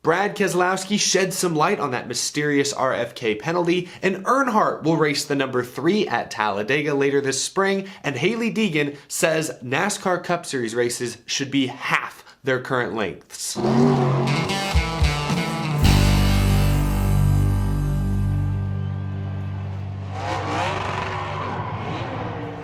Brad Keselowski sheds some light on that mysterious RFK penalty, and Earnhardt will race the number 3 at Talladega later this spring, and Hailie Deegan says NASCAR Cup Series races should be half their current lengths.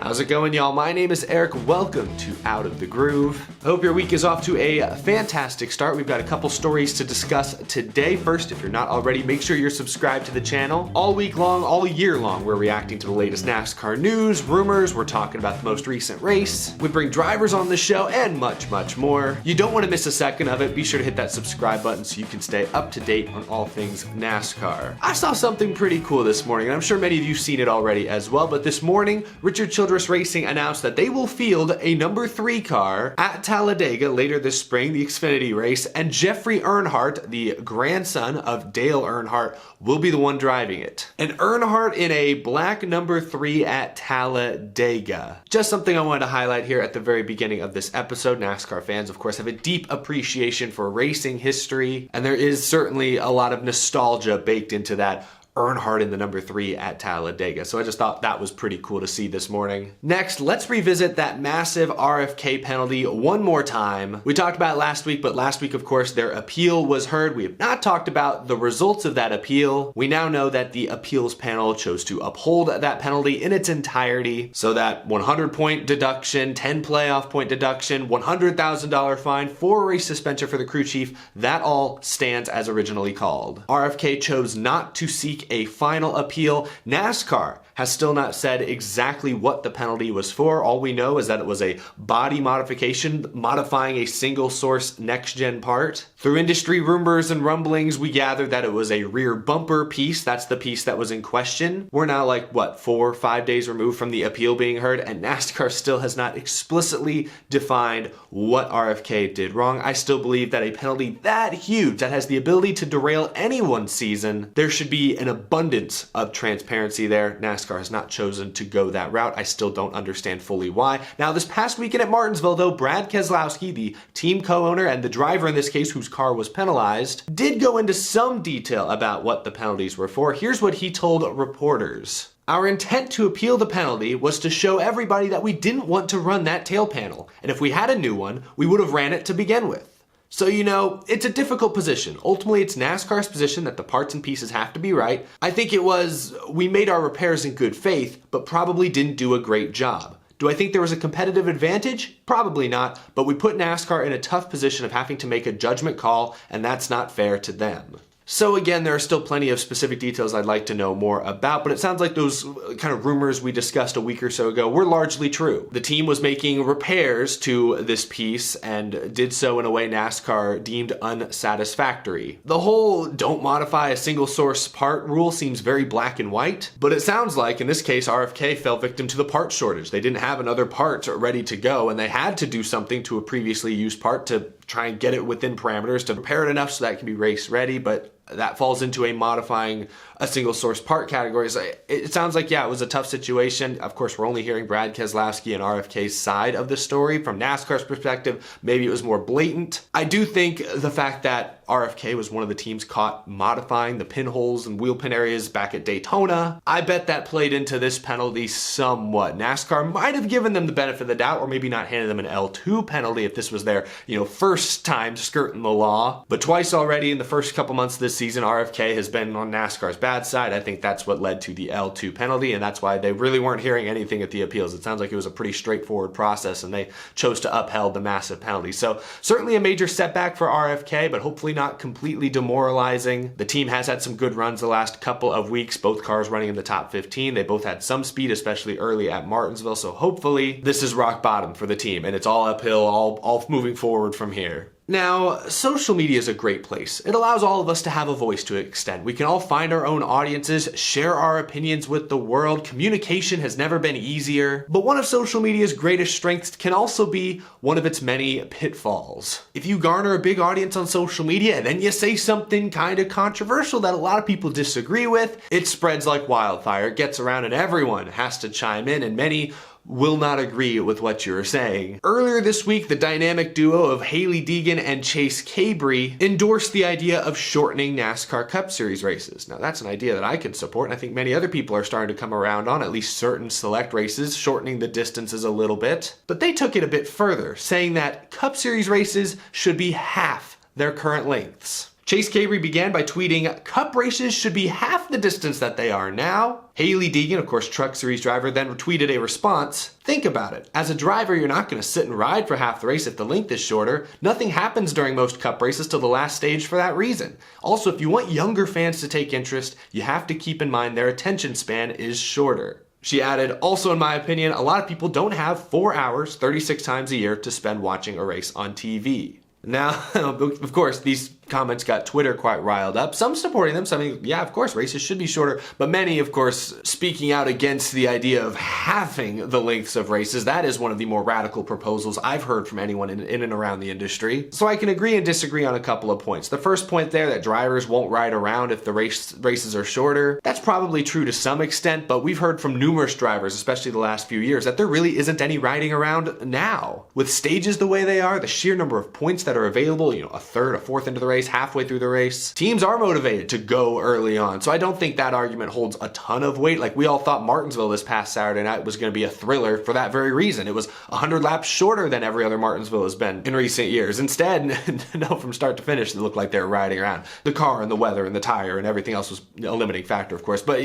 How's it going, y'all? My name is Eric. Welcome to Out of the Groove. I hope your week is off to a fantastic start. We've got a couple stories to discuss today. First, if you're not already, make sure you're subscribed to the channel. All week long, all year long, we're reacting to the latest NASCAR news, rumors, we're talking about the most recent race. We bring drivers on the show and much, much more. You don't want to miss a second of it. Be sure to hit that subscribe button so you can stay up to date on all things NASCAR. I saw something pretty cool this morning, and I'm sure many of you have seen it already as well, but this morning, Richard Childress Racing announced that they will field a number 3 car at Talladega later this spring, the Xfinity race, and Jeffrey Earnhardt, the grandson of Dale Earnhardt, will be the one driving it. And Earnhardt in a black number 3 at Talladega. Just something I wanted to highlight here at the very beginning of this episode. NASCAR fans, of course, have a deep appreciation for racing history, and there is certainly a lot of nostalgia baked into that Earnhardt in the number 3 at Talladega. So I just thought that was pretty cool to see this morning. Next, let's revisit that massive RFK penalty one more time. We talked about it last week, but last week, of course, their appeal was heard. We have not talked about the results of that appeal. We now know that the appeals panel chose to uphold that penalty in its entirety. So that 100-point deduction, 10 playoff point deduction, $100,000 fine, 4-race suspension for the crew chief, that all stands as originally called. RFK chose not to seek a final appeal. NASCAR has still not said exactly what the penalty was for. All we know is that it was a body modification, modifying a single source next-gen part. Through industry rumors and rumblings, we gathered that it was a rear bumper piece. That's the piece that was in question. We're now like, 4 or 5 days removed from the appeal being heard, and NASCAR still has not explicitly defined what RFK did wrong. I still believe that a penalty that huge, that has the ability to derail anyone's season, there should be an abundance of transparency there. NASCAR has not chosen to go that route. I still don't understand fully why. Now, this past weekend at Martinsville, though, Brad Keselowski, the team co-owner and the driver in this case whose car was penalized, did go into some detail about what the penalties were for. Here's what he told reporters. Our intent to appeal the penalty was to show everybody that we didn't want to run that tail panel, and if we had a new one, we would have ran it to begin with. So, it's a difficult position. Ultimately, it's NASCAR's position that the parts and pieces have to be right. I think it was, we made our repairs in good faith, but probably didn't do a great job. Do I think there was a competitive advantage? Probably not, but we put NASCAR in a tough position of having to make a judgment call, and that's not fair to them. So again, there are still plenty of specific details I'd like to know more about, but it sounds like those kind of rumors we discussed a week or so ago were largely true. The team was making repairs to this piece and did so in a way NASCAR deemed unsatisfactory. The whole don't modify a single source part rule seems very black and white, but it sounds like in this case RFK fell victim to the part shortage. They didn't have another part ready to go, and they had to do something to a previously used part to try and get it within parameters to repair it enough so that it can be race ready, but that falls into a modifying a single source part category. So it sounds like, yeah, it was a tough situation. Of course, we're only hearing Brad Keselowski and RFK's side of the story. From NASCAR's perspective, maybe it was more blatant. I do think the fact that RFK was one of the teams caught modifying the pinholes and wheel pin areas back at Daytona, I bet that played into this penalty somewhat. NASCAR might have given them the benefit of the doubt, or maybe not handed them an L2 penalty if this was their, first time skirting the law. But twice already in the first couple months of this season, RFK has been on NASCAR's bad side. I think that's what led to the L2 penalty, and that's why they really weren't hearing anything at the appeals. It sounds like it was a pretty straightforward process, and they chose to upheld the massive penalty. So certainly a major setback for RFK, but hopefully not completely demoralizing. The team has had some good runs the last couple of weeks, both cars running in the top 15. They both had some speed, especially early at Martinsville, so hopefully this is rock bottom for the team, and it's all uphill, all moving forward from here. Now, social media is a great place. It allows all of us to have a voice to an extent. We can all find our own audiences, share our opinions with the world. Communication has never been easier. But one of social media's greatest strengths can also be one of its many pitfalls. If you garner a big audience on social media and then you say something kind of controversial that a lot of people disagree with, it spreads like wildfire. It gets around and everyone has to chime in, and many will not agree with what you're saying. Earlier this week, the dynamic duo of Hailie Deegan and Chase Cabry endorsed the idea of shortening NASCAR Cup Series races. Now, that's an idea that I can support, and I think many other people are starting to come around on, at least certain select races, shortening the distances a little bit. But they took it a bit further, saying that Cup Series races should be half their current lengths. Chase Cabry began by tweeting, "Cup races should be half the distance that they are now." Hailie Deegan, of course Truck Series driver, then tweeted a response. "Think about it. As a driver, you're not going to sit and ride for half the race if the length is shorter. Nothing happens during most Cup races till the last stage for that reason. Also, if you want younger fans to take interest, you have to keep in mind their attention span is shorter." She added, "Also, in my opinion, a lot of people don't have 4 hours, 36 times a year to spend watching a race on TV." Now, of course, these comments got Twitter quite riled up. Some supporting them, some, yeah, of course, races should be shorter, but many, of course, speaking out against the idea of halving the lengths of races. That is one of the more radical proposals I've heard from anyone in and around the industry. So I can agree and disagree on a couple of points. The first point there, that drivers won't ride around if the races are shorter, that's probably true to some extent, but we've heard from numerous drivers, especially the last few years, that there really isn't any riding around now. With stages the way they are, the sheer number of points that are available, a third, a fourth into the race, halfway through the race, teams are motivated to go early on. So I don't think that argument holds a ton of weight. Like, we all thought Martinsville this past Saturday night was going to be a thriller for that very reason. It was 100 laps shorter than every other Martinsville has been in recent years. Instead, no, from start to finish, it looked like they were riding around. The car and the weather and the tire and everything else was a limiting factor, of course, but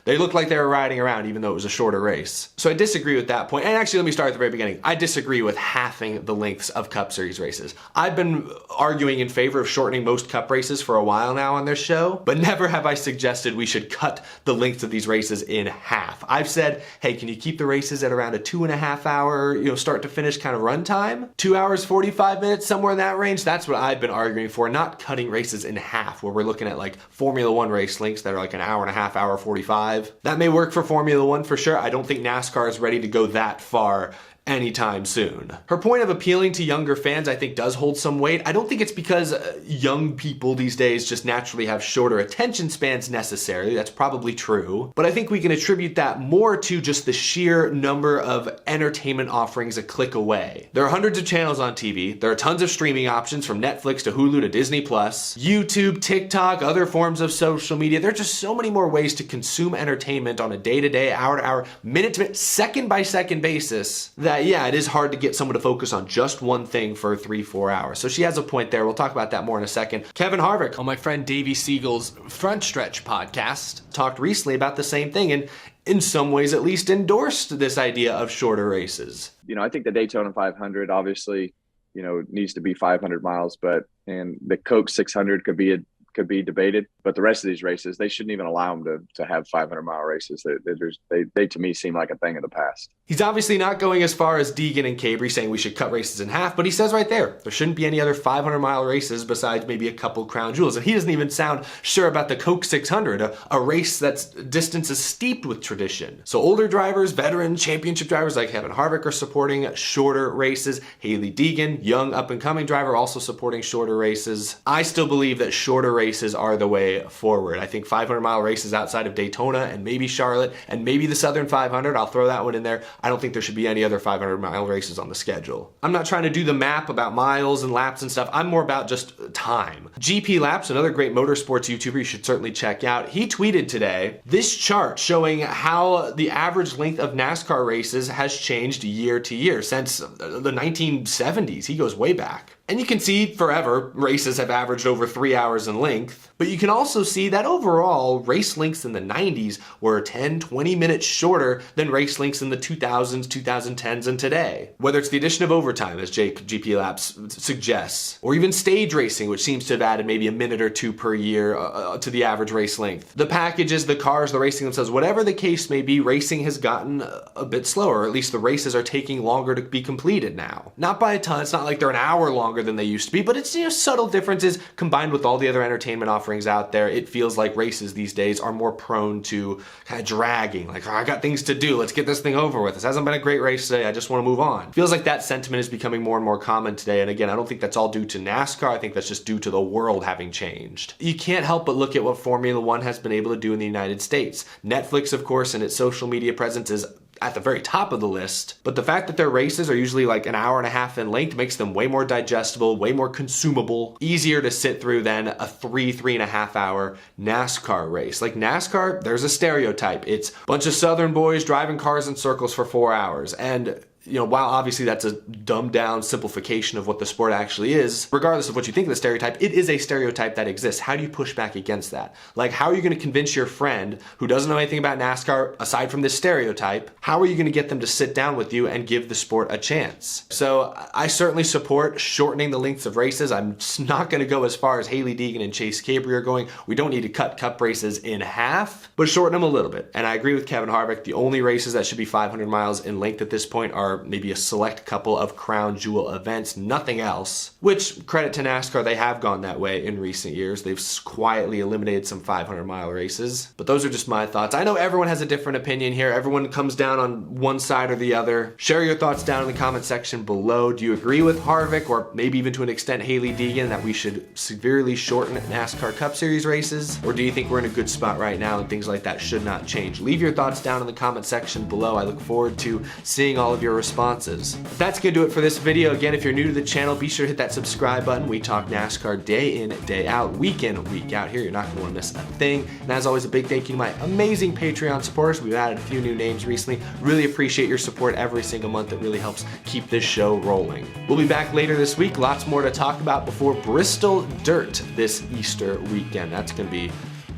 they looked like they were riding around even though it was a shorter race. So I disagree with that point. And actually, let me start at the very beginning. I disagree with halving the lengths of Cup Series races. I've been arguing in favor of shortening most Cup races for a while now on this show, but never have I suggested we should cut the length of these races in half. I've said, hey, can you keep the races at around a 2.5 hour, start to finish kind of run time? 2 hours, 45 minutes, somewhere in that range. That's what I've been arguing for, not cutting races in half, where we're looking at like Formula One race lengths that are like an hour and a half, hour 45. That may work for Formula One for sure. I don't think NASCAR is ready to go that far anytime soon. Her point of appealing to younger fans, I think, does hold some weight. I don't think it's because young people these days just naturally have shorter attention spans necessarily. That's probably true. But I think we can attribute that more to just the sheer number of entertainment offerings a click away. There are hundreds of channels on TV. There are tons of streaming options from Netflix to Hulu to Disney+, YouTube, TikTok, other forms of social media. There are just so many more ways to consume entertainment on a day-to-day, hour-to-hour, minute-to-minute, second-by-second basis that, yeah, it is hard to get someone to focus on just one thing for 3-4 hours. So she has a point there. We'll talk about that more in a second. Kevin Harvick on my friend Davey Siegel's Front Stretch podcast talked recently about the same thing and in some ways at least endorsed this idea of shorter races. I think the Daytona 500 obviously, needs to be 500 miles, and the Coke 600 could be debated, but the rest of these races, they shouldn't even allow them to have 500-mile races. They to me seem like a thing of the past. He's obviously not going as far as Deegan and Cabry saying we should cut races in half, but he says right there shouldn't be any other 500-mile races besides maybe a couple crown jewels. And he doesn't even sound sure about the Coke 600, a race that's distance is steeped with tradition. So older drivers, veteran championship drivers like Kevin Harvick are supporting shorter races. Hailie Deegan, young up-and-coming driver, also supporting shorter races. I still believe that shorter races are the way forward. I think 500-mile races outside of Daytona and maybe Charlotte and maybe the Southern 500, I'll throw that one in there. I don't think there should be any other 500-mile races on the schedule. I'm not trying to do the map about miles and laps and stuff. I'm more about just time. GP Laps, another great motorsports YouTuber you should certainly check out, he tweeted today this chart showing how the average length of NASCAR races has changed year to year since the 1970s. He goes way back. And you can see forever races have averaged over 3 hours in length, but you can also see that overall race lengths in the 90s were 10-20 minutes shorter than race lengths in the 2000s, 2010s, and today. Whether it's the addition of overtime, as GP Laps suggests, or even stage racing, which seems to have added maybe a minute or two per year to the average race length. The packages, the cars, the racing themselves, whatever the case may be, racing has gotten a bit slower, or at least the races are taking longer to be completed now. Not by a ton, it's not like they're an hour longer than they used to be, but it's subtle differences combined with all the other entertainment offerings out there. It feels like races these days are more prone to kind of dragging, like, oh, I got things to do, let's get this thing over with. This hasn't been a great race today, I just want to move on. Feels like that sentiment is becoming more and more common today, and again, I don't think that's all due to NASCAR, I think that's just due to the world having changed. You can't help but look at what Formula One has been able to do in the United States. Netflix, of course, and its social media presence is at the very top of the list, but the fact that their races are usually like an hour and a half in length makes them way more digestible, way more consumable, easier to sit through than a 3.5 hour NASCAR race. Like NASCAR, there's a stereotype. It's a bunch of Southern boys driving cars in circles for 4 hours. And while obviously that's a dumbed down simplification of what the sport actually is, regardless of what you think of the stereotype, it is a stereotype that exists. How do you push back against that? Like, how are you going to convince your friend who doesn't know anything about NASCAR aside from this stereotype? How are you going to get them to sit down with you and give the sport a chance? So I certainly support shortening the lengths of races. I'm not going to go as far as Hailie Deegan and Chase Cabry are going. We don't need to cut cup races in half, but shorten them a little bit. And I agree with Kevin Harvick. The only races that should be 500 miles in length at this point are maybe a select couple of crown jewel events, nothing else. Which, credit to NASCAR, they have gone that way in recent years. They've quietly eliminated some 500-mile races. But those are just my thoughts. I know everyone has a different opinion here. Everyone comes down on one side or the other. Share your thoughts down in the comment section below. Do you agree with Harvick, or maybe even to an extent Hailie Deegan, that we should severely shorten NASCAR Cup Series races? Or do you think we're in a good spot right now and things like that should not change? Leave your thoughts down in the comment section below. I look forward to seeing all of your responses. That's gonna do it for this video. Again, if you're new to the channel, be sure to hit that subscribe button. We talk NASCAR day in, day out, week in, week out here. You're not gonna wanna miss a thing. And as always, a big thank you to my amazing Patreon supporters. We've added a few new names recently. Really appreciate your support every single month. It really helps keep this show rolling. We'll be back later this week. Lots more to talk about before Bristol Dirt this Easter weekend. That's gonna be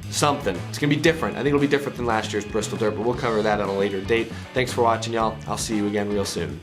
something. It's gonna be different. I think it'll be different than last year's Bristol Dirt, but we'll cover that at a later date. Thanks for watching, y'all. I'll see you again real soon.